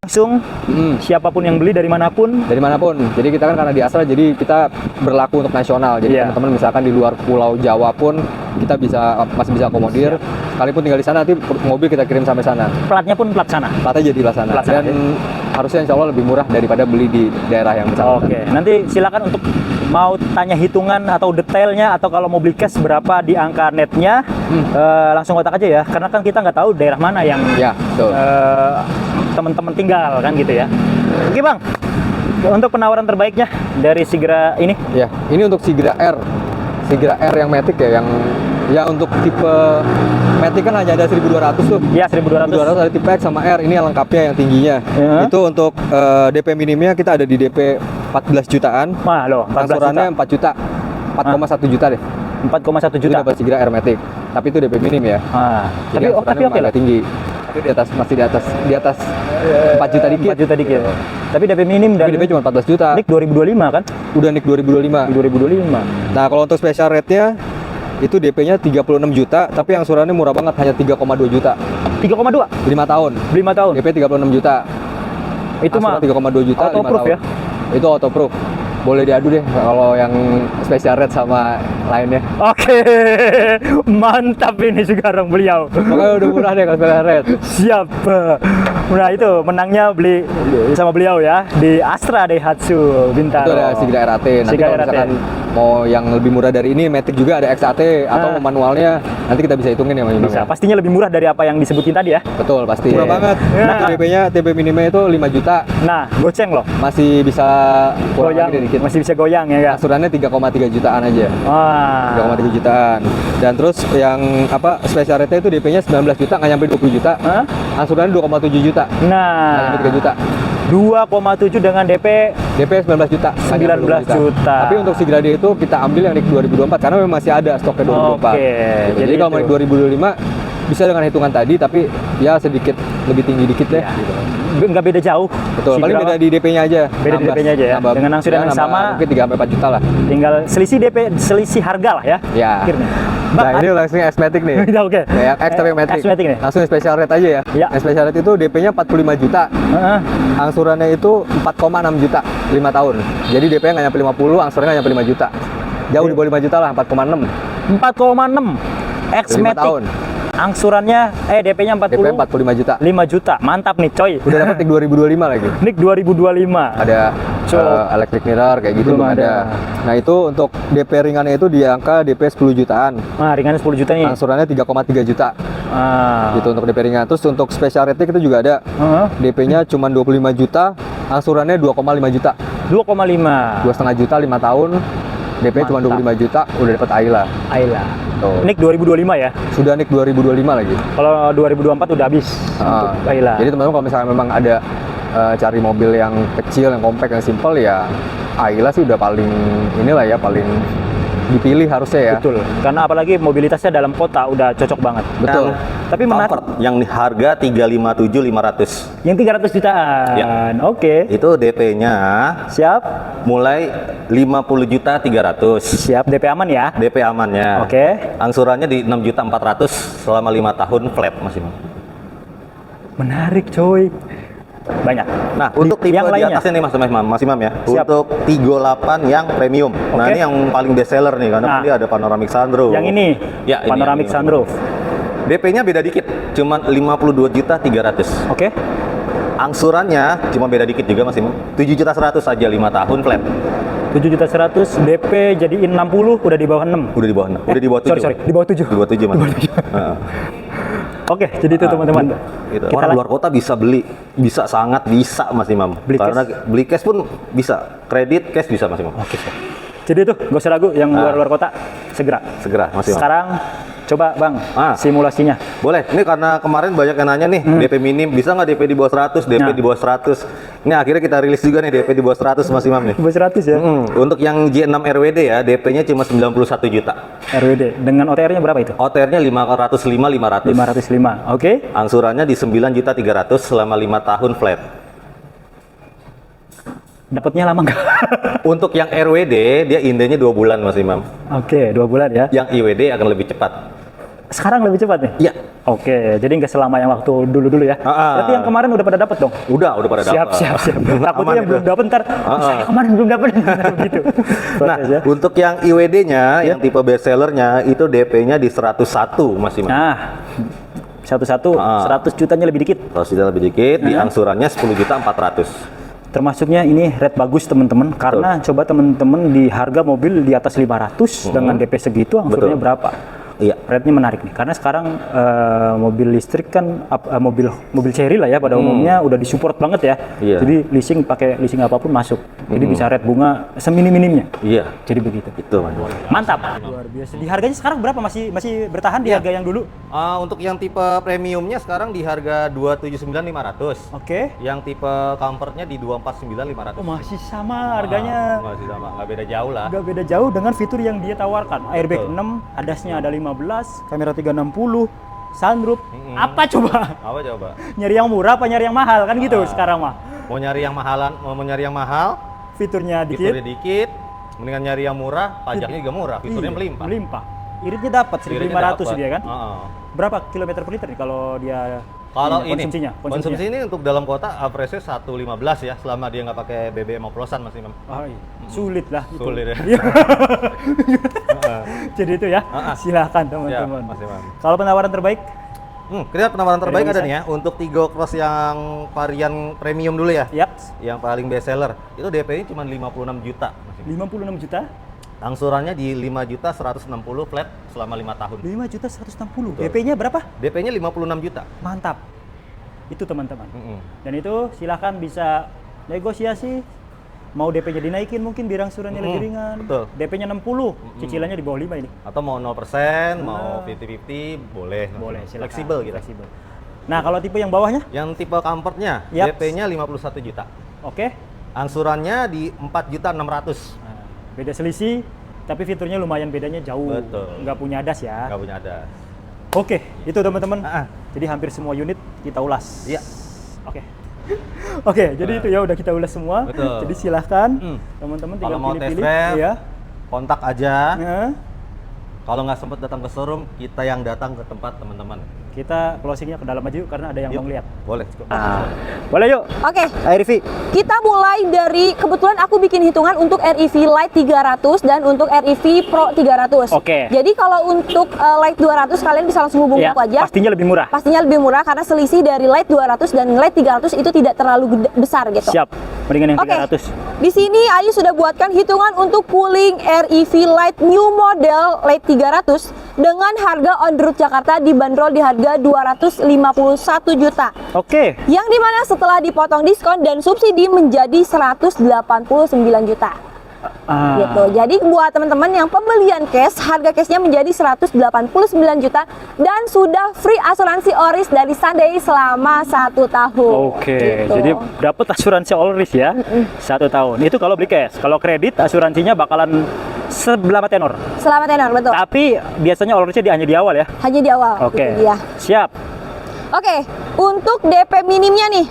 langsung siapapun yang beli dari manapun. Jadi kita kan karena di Astra, jadi kita berlaku untuk nasional. Jadi teman-teman misalkan di luar Pulau Jawa pun kita masih bisa akomodir. Sekalipun tinggal di sana, nanti mobil kita kirim sampai sana. Platnya pun plat sana. Platnya jadi plat sana. Dan harusnya insya Allah lebih murah daripada beli di daerah yang bersangkutan. Oke, nanti silakan untuk mau tanya hitungan atau detailnya, atau kalau mau beli cash berapa di angka netnya, langsung kontak aja ya. Karena kan kita nggak tahu daerah mana yang teman-teman tinggal kan gitu ya. Oke Bang, untuk penawaran terbaiknya dari Sigra ini? Ya, ini untuk Sigra R yang Matic ya, yang untuk tipe Matic kan hanya ada 1200 tuh. Ya, 1200 ada tipe X sama R, ini yang lengkapnya yang tingginya. Itu untuk DP minimnya kita ada di DP 14 jutaan. Wah loh, 14 angsurannya 4 juta. 4,1 juta deh. 4,1 juta. Itu dapat Sigra R Matic. Tapi itu DP minim ya. Tapi oke lah. Tinggi. Tapi masih di atas 4 juta dikit. 4 juta dikit. Tapi DP minim dan DP cuma 14 juta. NIK 2025 kan? Udah NIK 2025. 2025. Nah, kalau untuk special rate-nya itu DP-nya 36 juta, tapi angsurannya murah banget, hanya 3,2 juta. 3,2? 5 tahun. 5 tahun. DP 36 juta. Itu mah 3,2 juta, auto 5 proof tahun. ya? Itu auto proof. Boleh diadu deh kalau yang special rate sama lainnya. Oke, mantap ini sekarang beliau. Makanya udah murah deh kalau special rate. Siap. Nah itu menangnya beli sama beliau ya di Astra Daihatsu Bintaro. Itu ada Sigra RAT. Nanti kalau misalkan mau yang lebih murah dari ini, Matic juga ada XAT atau manualnya, nanti kita bisa hitungin ya Mas. Bisa. Pastinya lebih murah dari apa yang disebutin tadi ya. Betul, pasti. Murah banget. Nah, DP minimnya itu 5 juta. Nah, goceng loh. Masih bisa goyang dikit. Masih bisa goyang ya kan? Angsurannya 3,3 jutaan aja. 3,3 jutaan. Dan terus yang special rate itu DP-nya 19 juta, nggak nyampe 20 juta. Angsurannya 2,7 juta. Nah, nggak nyampe 3 juta. 2,7 dengan DP 19 juta. 19 juta. Tapi untuk Sigra D itu kita ambil yang NIK 2024 karena memang masih ada stoknya 2024. Jadi kalau NIK 2025 bisa dengan hitungan tadi, tapi ya sedikit lebih tinggi dikit deh. Gitu. Nggak beda jauh. Betul, paling beda di DP-nya aja. Beda di DP-nya aja ya. Dengan angsuran yang sama, mungkin 3-4 juta lah. Tinggal selisih harga lah ya. Ya. Akhirnya. Nah, ini langsung S-Matic nih. Oke. Yang X tapi Matic. S-Matic nih. Langsung special rate aja ya. Yang special rate itu DP-nya 45 juta. Angsurannya itu 4,6 juta 5 tahun. Jadi DP-nya nggak nyampe 50, angsurannya nggak nyampe 5 juta. Jauh di bawah 5 juta lah, 4,6. 4,6 X-Matic. Angsurannya DP-nya 45 juta. 5 juta. Mantap nih, coy. Udah dapat NIK 2025 lagi. NIK 2025. Ada electric mirror kayak gitu belum ada. Nah, itu untuk DP ringannya itu di angka DP 10 jutaan. Nah, ringannya 10 juta nih. Angsurannya 3,3 juta. Gitu untuk DP ringan. Terus untuk special rate kita juga ada. DP-nya cuma 25 juta, angsurannya 2,5 juta. 2,5. 2,5 juta 5 tahun. DP cuma 25 juta, udah dapat Ayla. NIK 2025 ya? Sudah NIK 2025 lagi. Kalau 2024 udah habis. Ayla. Jadi teman-teman kalau misalnya memang ada cari mobil yang kecil, yang compact, yang simple ya, Ayla sih udah paling paling dipilih harusnya ya. Betul. Karena apalagi mobilitasnya dalam kota udah cocok banget. Betul. Tapi menarik. Yang harga 357.500. Yang 300 jutaan. Ya. Oke. Itu DP-nya siap. Mulai 50.300. Siap. DP aman ya? DP amannya. Oke. Angsurannya di 6.400 selama 5 tahun flat Mas Imam. Menarik coy. Banyak. Nah, untuk tipe yang di atasnya nih Mas Imam ya. Siap. Untuk 38 yang premium. Nah, ini yang paling best seller nih karena dia ada panoramic sunroof. Yang ini? Ya, panoramic sunroof. DP-nya beda dikit, cuma 52.300. Oke. Angsurannya cuma beda dikit juga Mas Imam. 7.100.000 aja 5 tahun flat. 7.100.000 DP jadiin 60 udah di bawah 6. Udah di bawah 6. Udah di bawah 7. Sorry, di bawah 7. Di bawah 7 Mas. Oke, jadi itu teman-teman. Gitu. Orang luar kota bisa beli, sangat bisa Mas Imam. Karena beli cash pun bisa, kredit cash bisa Mas Imam. Oke. Jadi itu gak usah ragu yang luar kota segera Mas Imam. Sekarang coba Bang simulasinya. Boleh. Ini karena kemarin banyak yang nanya nih DP minim bisa nggak DP di bawah 100, DP di bawah 100. Ini akhirnya kita rilis juga nih DP di bawah 100 Mas Imam nih. Di bawah 100 ya. Untuk yang J6 RWD ya DP-nya cuma 91 juta. RWD dengan OTR-nya berapa itu? OTR-nya 505. Oke. Angsurannya di 9.300.000 selama 5 tahun flat. Dapatnya lama nggak? Untuk yang RWD dia indenya 2 bulan Mas Imam. Oke, 2 bulan ya. Yang IWD akan lebih cepat. sekarang lebih cepat nih? Iya. Oke, jadi nggak selama yang waktu dulu-dulu ya. Berarti yang kemarin udah pada dapat dong? Udah pada dapat. Siap. Takutnya Aman yang belum dapat ntar, saya kemarin belum dapat gitu. Nah, Proses ya. untuk yang IWD-nya, yang tipe best sellernya itu DP-nya di 101 Mas Iman. Nah, satu-satu 100 jutanya lebih dikit. Kalau sudah lebih dikit, di angsurannya 10.400.000. Termasuknya ini rate bagus teman-teman, karena coba teman-teman di harga mobil di atas 500 dengan DP segitu angsurnya Betul. berapa? Iya. Rate-nya menarik nih, karena sekarang mobil listrik kan mobil cherry lah ya pada umumnya udah disupport banget ya. Iya. Jadi pakai leasing apapun masuk. Jadi bisa rate bunga seminim-minimnya. Iya. Jadi begitu. Itu, Mas. Mantap. Luar biasa. Di harganya sekarang berapa? Masih bertahan di harga yang dulu? Untuk yang tipe premiumnya sekarang di harga 279.500. Oke. Yang tipe comfortnya di 249.500. Oh, masih sama harganya. Masih sama, nggak beda jauh lah. Nggak beda jauh dengan fitur yang dia tawarkan. Airbag 6, ADAS-nya ada 15, kamera 360, sunroof. Apa coba? Apa coba? Nyari yang murah apa nyari yang mahal kan gitu sekarang mah. Mau nyari yang mahal, Fiturnya dikit, fiturnya dikit, mendingan nyari yang murah, pajaknya juga murah, fiturnya iya, melimpah. melimpah. Iritnya dapat 1.500 dia kan. Heeh. Berapa kilometer per liter nih kalau dia Kalau ini konsumsinya? ini untuk dalam kota average 115 ya, selama dia nggak pakai BBM oplosan Mas Imam. Oh, iya. Sulit lah itu. Sulit ya. Iya. Jadi itu ya. Silakan Siap, teman-teman. Mas Imam. Kalau penawaran terbaik Kita penawaran terbaik Dari ada nih ya untuk Tigo Cross yang varian premium dulu ya. Yap, Yang paling best seller. Itu DP-nya cuma 56 juta. Mas Imam. 56 juta. Angsurannya di 5.160 flat selama 5 tahun. 5.160. Betul. DP-nya berapa? DP-nya 56 juta. Mantap. Itu teman-teman. Mm-mm. Dan itu silahkan bisa negosiasi. Mau DP-nya dinaikin mungkin biar angsurannya lebih ringan. betul. DP-nya 60, cicilannya di bawah 5 ini. Atau mau 0%, mau 50-50, boleh. Boleh, silakan. Fleksibel gitu. Fleksibel. Nah, kalau tipe yang bawahnya? Yang tipe comfortnya, Yap. DP-nya 51 juta. Oke. Angsurannya di 4.600.000. Nah, beda selisih, tapi fiturnya lumayan bedanya jauh. Betul. Nggak punya ADAS ya. Nggak punya ada. Oke, itu teman-teman. Ah, ah. Jadi hampir semua unit kita ulas. Iya. Oke. Oke, jadi itu ya udah kita ulas semua. Betul. Jadi silahkan Mm. teman-teman Kalau tinggal mau test pilih-pilih. drive, Ya. kontak aja. Nah, Kalau nggak sempat datang ke showroom, kita yang datang ke tempat teman-teman. kita closingnya ke dalam aja yuk karena ada yang Yuk. mau lihat. Boleh. Boleh yuk. Oke, RV. kita mulai dari kebetulan aku bikin hitungan untuk REV Lite 300 dan untuk REV Pro 300. Oke. Jadi kalau untuk Lite 200 kalian bisa langsung hubungi Ya, aku aja. pastinya lebih murah. Pastinya lebih murah karena selisih dari Lite 200 dan Lite 300 itu tidak terlalu besar gitu. Siap. Mendingan yang Oke, 300. di sini Ayu sudah buatkan hitungan untuk Wuling REV Lite new model Lite 300 dengan harga on the road Jakarta dibanderol di harga 251 juta. Oke. Yang dimana setelah dipotong diskon dan subsidi menjadi 189 juta. Gitu. Jadi buat teman-teman yang pembelian cash, harga cashnya menjadi 189 juta dan sudah free asuransi Oris dari Sunday selama 1 tahun. Oke, Gitu. jadi dapat asuransi all risk ya, 1 tahun. Itu kalau beli cash. Kalau kredit asuransinya bakalan seberapa tenor. Selamat tenor, betul. Tapi biasanya all risknya hanya di awal ya. Hanya di awal. Oke, Itu dia. siap. Oke, untuk DP minimnya nih.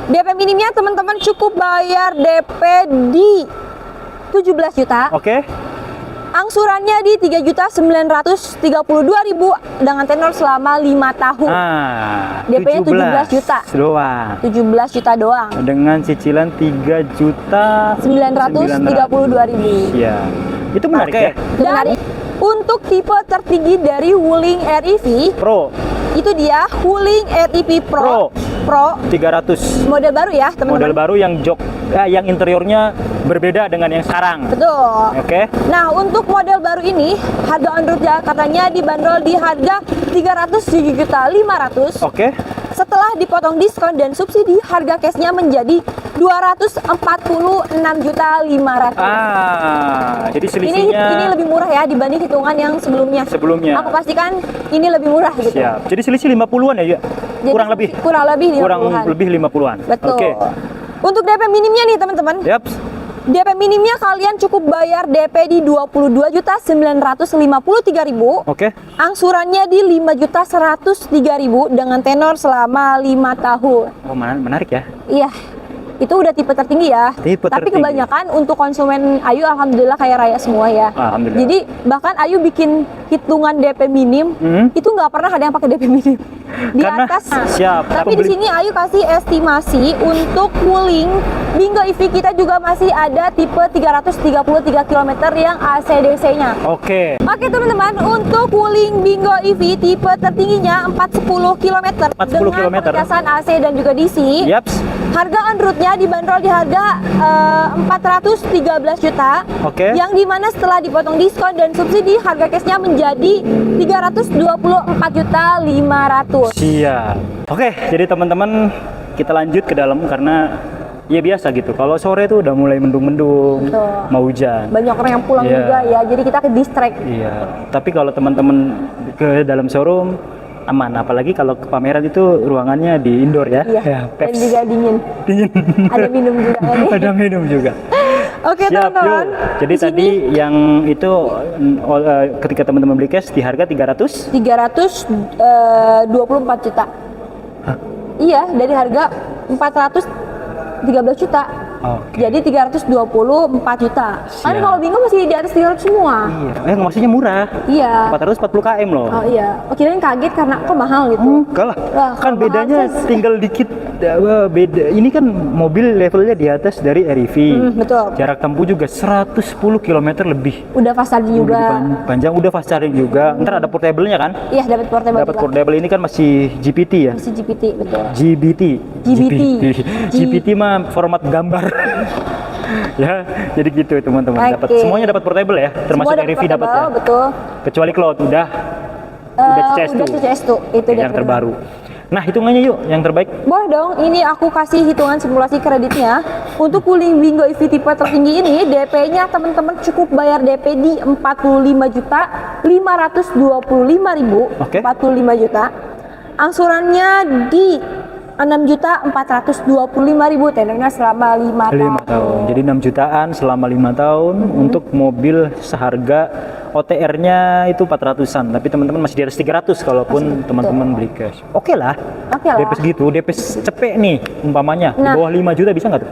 DP minimnya teman-teman cukup bayar DP di 17 juta. Oke, Angsurannya di 3.932.000 dengan tenor selama 5 tahun. DP-nya 17 juta. doang. 17 juta doang. Dengan cicilan 3.932.000. Iya. Itu menarik ya. Dan untuk tipe tertinggi dari Wuling REV Pro itu dia Wuling REV Pro. Pro 300. model baru ya, Model teman-teman. baru yang yang interiornya berbeda dengan yang sekarang. Betul. Oke. Nah, untuk model baru ini, harga on road Jakartanya dibanderol di harga 307.500.000. Oke. Setelah dipotong diskon dan subsidi, harga cashnya menjadi 246.500.000. Jadi Ini selisihnya lebih murah ya dibanding hitungan yang sebelumnya. Sebelumnya. Aku pastikan ini lebih murah gitu. Siap. Jadi selisih 50-an ya, Jadi kurang lebih. Kurang lebih 50-an. Kurang lebih 50-an. Betul. Oke. Untuk DP minimnya nih, teman-teman. Yaps. DP minimnya kalian cukup bayar DP di 22.953.000. Oke. Angsurannya di 5.103.000 dengan tenor selama 5 tahun. Oh, menarik ya. Iya. itu udah tipe tertinggi ya. Tipe Tapi tertinggi. kebanyakan untuk konsumen Ayu alhamdulillah kaya raya semua ya. Alhamdulillah. Jadi bahkan Ayu bikin hitungan DP minim, itu nggak pernah ada yang pakai DP minim. Di Karena atas. siap, Tapi di pembeli- sini Ayu kasih estimasi untuk cooling Bingo EV kita juga masih ada tipe 333 km yang AC/DC-nya. Oke. Oke teman-teman, untuk cooling Bingo EV tipe tertingginya 410 km 410 dengan km. pengecasan AC dan juga DC. Yaps. Harga on road-nya dibanderol di harga 413 juta. Oke. Yang dimana setelah dipotong diskon dan subsidi harga cashnya menjadi 324 juta 500. Siap. Oke, jadi teman-teman kita lanjut ke dalam karena ya biasa gitu. Kalau sore itu udah mulai mendung-mendung, Betul. mau hujan. Banyak orang yang pulang Iya. juga ya, jadi kita ke distract. Iya. Tapi kalau teman-teman ke dalam showroom aman, apalagi kalau ke pameran itu ruangannya di indoor ya. Iya. Ya, Dan peps. juga dingin. Dingin. Ada minum juga ya nih. Ada minum juga. Oke Siap, teman-teman. yuk. Jadi Di sini tadi yang itu ketika teman-teman beli cash di harga 300 324 juta. Iya, dari harga 413 juta. Oke. Jadi 324 juta. Kan Siap. kalau bingung masih di atas 300 semua. Iya. Maksudnya murah. Iya. 440 km loh. Oh iya. Oh kirain kaget karena kok mahal gitu. Enggak lah. Wah, Kan kalau bedanya mahal sih- tinggal dikit. Beda. Ini kan mobil levelnya di atas dari REV. betul. Jarak tempuh juga 110 km lebih. Udah fast charging juga. Panjang, udah fast charging juga. Ntar ada portable-nya kan? Iya, dapat portable Dapat juga. portable ini kan masih GPT ya. Masih GPT, betul. GBT. GBT. GPT mah format gambar. Ya, jadi gitu teman-teman. Dapat Oke. semuanya dapat portable ya, termasuk Semua REV dapat ya. portable, betul. Kecuali cloud udah CS2. Udah CS2, itu dia yang terbaru. Nah, hitungannya yuk yang terbaik. Boleh dong, ini aku kasih hitungan simulasi kreditnya. Untuk cooling Bingo EV tipe tertinggi ini, DP-nya teman-teman cukup bayar DP di 45.525.000. Oke. 45 juta. Angsurannya di 6.425.000, tenornya selama 5 5 tahun. tahun. Jadi 6 jutaan selama 5 tahun untuk mobil seharga OTR-nya itu 400-an. Tapi teman-teman masih di atas 300 kalaupun teman-teman beli cash. Oke lah. Oke lah. DP segitu, DP cepet nih umpamanya. Di Nah. bawah 5 juta bisa nggak tuh?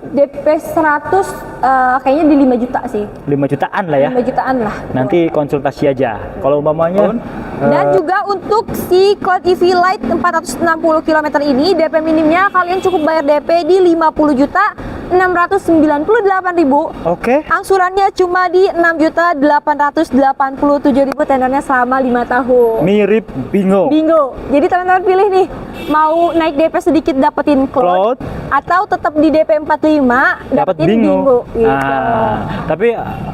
DP 100 kayaknya di 5 juta sih. 5 jutaan lah ya. 5 jutaan lah. Nanti konsultasi aja. Kalau umpamanya Dan juga untuk si Cloud EV Lite 460 km ini DP minimnya kalian cukup bayar DP di 50.698.000. oke. Angsurannya cuma di 6.887.000, tenornya selama 5 tahun. Mirip Bingo. Bingo. Jadi teman-teman pilih nih, mau naik DP sedikit dapetin Cloud. Cloud atau tetap di DP 45 Dapat dapetin Bingo. Gitu. Tapi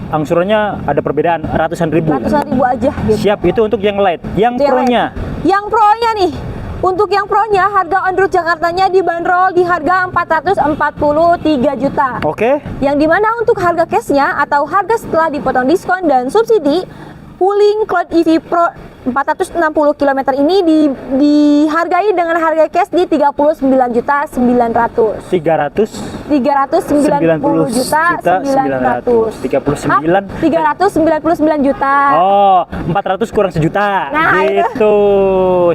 angsurannya ada perbedaan ratusan ribu. Ratusan ribu aja gitu. Siap, itu untuk yang light. Yang Yang pro-nya Yang pro-nya nih. Untuk yang pro-nya harga on road Jakartanya dibanderol di harga 443 juta. oke. Yang dimana untuk harga cash-nya atau harga setelah dipotong diskon dan subsidi, Wuling Cloud EV Pro 460 km ini dihargai dengan harga cash di 39.900. 390 juta 900. 399 juta. Oh, 400 kurang sejuta. Nah, gitu.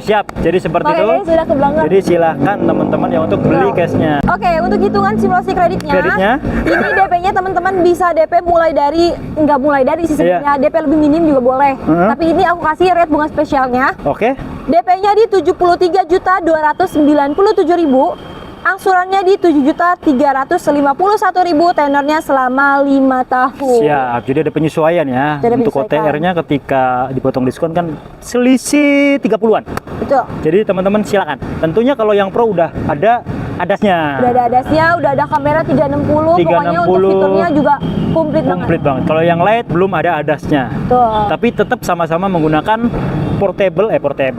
Siap. Jadi seperti Oke, itu. sudah kebelangan. Jadi silahkan teman-teman yang untuk beli cashnya. Oke, untuk hitungan simulasi kreditnya, Kreditnya? ini DP-nya teman-teman bisa DP mulai dari, nggak mulai dari sih Iya. sebenarnya, DP lebih minim juga boleh. Heeh. Tapi ini aku kasih rate bunga spesialnya. Oke. DP-nya di 73.297.000, angsurannya di 7.351.000, tenornya selama 5 tahun. Siap. Jadi ada penyesuaian ya. Ada Untuk penyesuaian. OTR-nya ketika dipotong diskon kan selisih 30-an. Betul. Jadi teman-teman silakan. Tentunya kalau yang pro udah ada adasnya. Udah ada adasnya, udah ada kamera 360, pokoknya untuk 360. fiturnya juga komplit banget. Komplit banget. Kalau yang light belum ada adasnya. Tuh. Tapi tetap sama-sama menggunakan portable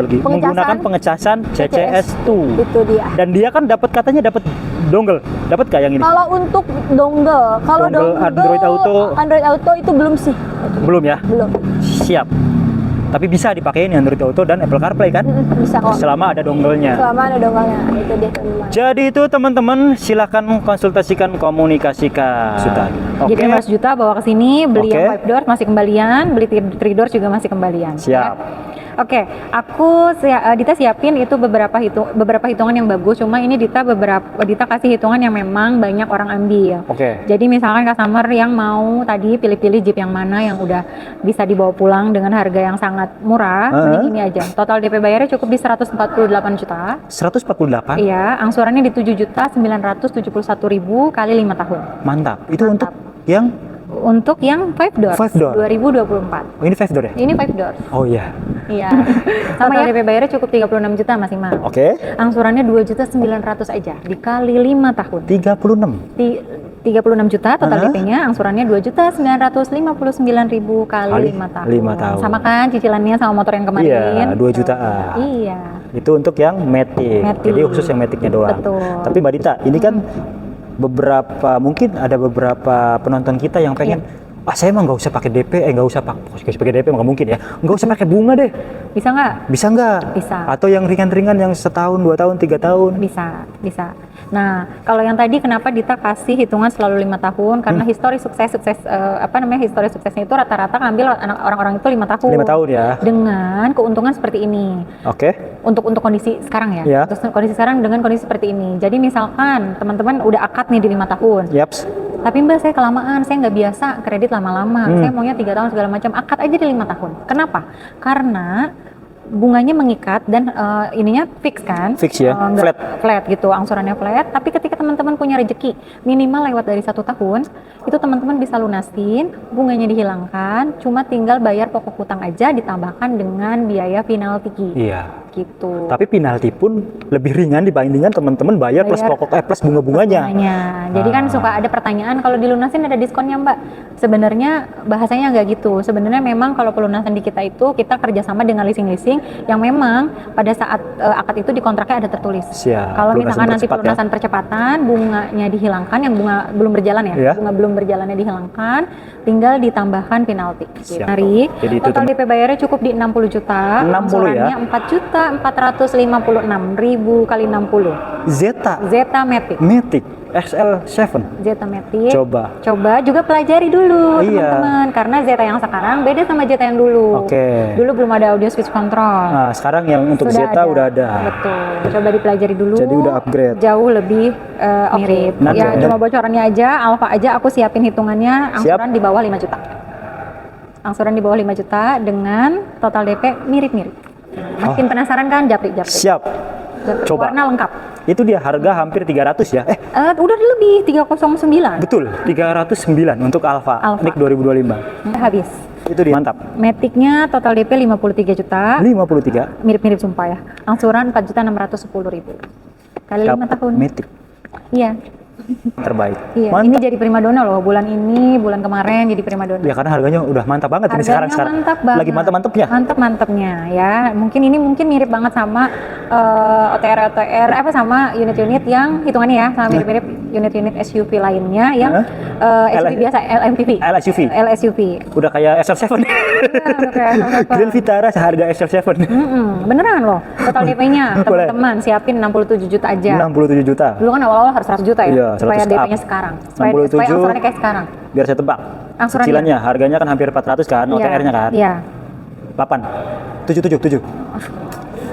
gitu. Menggunakan pengecasan CCS2. Itu dia. Dan dia kan katanya dapat dongle. Dapat nggak yang ini? Kalau untuk dongle, kalau Dongle Android Auto. Android Auto itu belum sih. Belum ya? Belum. Siap. Tapi bisa dipakein Android Auto dan Apple CarPlay kan? Bisa kok. Selama ada dongle-nya. Selama ada dongle-nya. Itu dia teman-teman. Jadi itu teman-teman silahkan konsultasikan, komunikasikan. Oke. Jadi 15 juta bawa ke sini, beli Oke. yang 5 door masih kembalian, beli 3 door juga masih kembalian. Siap. Ya. Oke, Dita siapin itu beberapa hitungan yang bagus. Cuma ini Dita kasih hitungan yang memang banyak orang ambil. Oke. Jadi misalkan customer yang mau tadi pilih-pilih Jeep yang mana yang udah bisa dibawa pulang dengan harga yang sangat murah, mending ini aja. Total DP bayarnya cukup di 148 juta. 148? Iya, angsurannya di 7.971.000 kali 5 tahun. Mantap. Itu Mantap. untuk yang 5 doors. 5 door. 2024. Oh, ini 5 door ya? Ini 5 doors. Oh iya. Iya. Sama DP bayarnya cukup 36 juta Mas Imam. Oke. Angsurannya 2.900.000 aja dikali 5 tahun. 36. 36 juta total DP-nya, angsurannya 2.959.000 kali 5 tahun. 5 tahun. Sama kan cicilannya sama motor yang kemarin? Iya, 2 jutaan. Iya. Itu untuk yang Matic. Matic. Jadi khusus yang Maticnya doang. Betul. Tapi Mbak Dita, ini kan mungkin ada beberapa penonton kita yang pengen saya emang nggak usah pakai DP, nggak usah pakai DP, nggak mungkin ya, nggak usah pakai bunga deh. Bisa nggak? Bisa nggak? Bisa. Atau yang ringan-ringan yang setahun, 2 tahun, 3 tahun? Bisa. Nah, kalau yang tadi kenapa Dita kasih hitungan selalu 5 tahun? Karena histori suksesnya itu rata-rata ngambil orang-orang itu 5 tahun. 5 tahun ya. Dengan keuntungan seperti ini. Oke. Untuk kondisi sekarang ya. Ya. Terus kondisi sekarang dengan kondisi seperti ini. Jadi misalkan teman-teman udah akad nih di 5 tahun. Yaps. Tapi Mbak, saya kelamaan, saya nggak biasa kredit lama-lama. Saya maunya 3 tahun segala macam. Akad aja di 5 tahun. Kenapa? Karena bunganya mengikat dan ininya fix kan? Fix ya, flat gitu, angsurannya flat. Tapi ketika teman-teman punya rezeki minimal lewat dari 1 tahun, itu teman-teman bisa lunasin, bunganya dihilangkan, cuma tinggal bayar pokok hutang aja ditambahkan dengan biaya penalti. Iya. Gitu. Tapi penalti pun lebih ringan dibandingkan teman-teman bayar plus plus bunga-bunganya. Jadi kan suka ada pertanyaan kalau dilunasin ada diskonnya Mbak. Sebenarnya bahasanya nggak gitu. Sebenarnya memang kalau pelunasan di kita itu kita kerjasama dengan leasing-leasing yang memang pada saat akad itu di kontraknya ada tertulis. Siap. Kalau misalkan nanti pelunasan ya? percepatan, bunganya dihilangkan, yang bunga belum berjalan ya, bunga belum berjalannya dihilangkan, tinggal ditambahkan penalti. Jadi total DP bayarnya cukup di 60 juta. 60 ya? 4.456.000 kali 60. Zeta Matic. XL7. Zeta Matic. Coba juga pelajari dulu teman-teman, karena Zeta yang sekarang beda sama Zeta yang dulu. Dulu belum ada audio switch control. Nah, sekarang yang untuk Zeta udah ada. Betul. Coba dipelajari dulu. Jadi udah upgrade. Jauh lebih mirip. Ya, cuma bocorannya aja, Alfa aja aku siapin hitungannya, angsuran di bawah 5 juta. Angsuran di bawah 5 juta dengan total DP mirip-mirip. Makin penasaran kan? Japri. Siap. Coba. Warna lengkap. Itu dia harga hampir 300 ya? Udah lebih 309. Betul, 309 untuk Alfa. Nick 2025. Habis. Itu dia. Mantap. Matic-nya total DP 53 juta. 53. Mirip-mirip sumpah ya. Angsuran 4.610.000 kali 5 tahun. Matic. Iya. Terbaik. Iya, ini jadi primadona loh. Bulan kemarin jadi primadona. Ya karena harganya udah mantap banget ini sekarang. Mantap banget. Lagi mantap-mantapnya. Mantap-mantapnya ya. Mungkin mirip banget sama OTR sama unit-unit yang hitungannya ya sama mirip-mirip unit-unit SUV lainnya yang SUV biasa LSUV. Udah kayak SL7. Grand Vitara seharga SL7. Beneran loh. Total DP-nya teman-teman siapin 67 juta aja. 67 juta. Dulu kan awal-awal harus 100 juta ya. Iya, supaya DP-nya sekarang. Supaya angsurannya kayak sekarang. Biar saya tebak. Cicilannya harganya kan hampir 400 kan, OTR-nya kan? Iya. 7.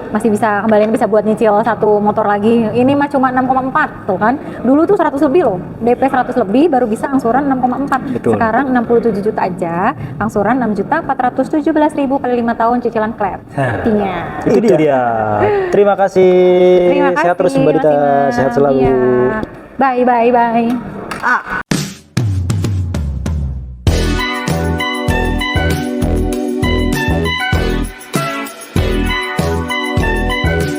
Masih bisa kembalian, bisa buat nyicil satu motor lagi. Ini mah cuma 6,4 tuh kan. Dulu tuh 100 lebih loh. DP 100 lebih baru bisa angsuran 6,4. Sekarang 67 juta aja. Angsuran 6.417.000 kali 5 tahun cicilan flat. Artinya. Itu dia. Terima kasih. Sehat terus Mbak Dita. Sehat selalu. Iya. Bye.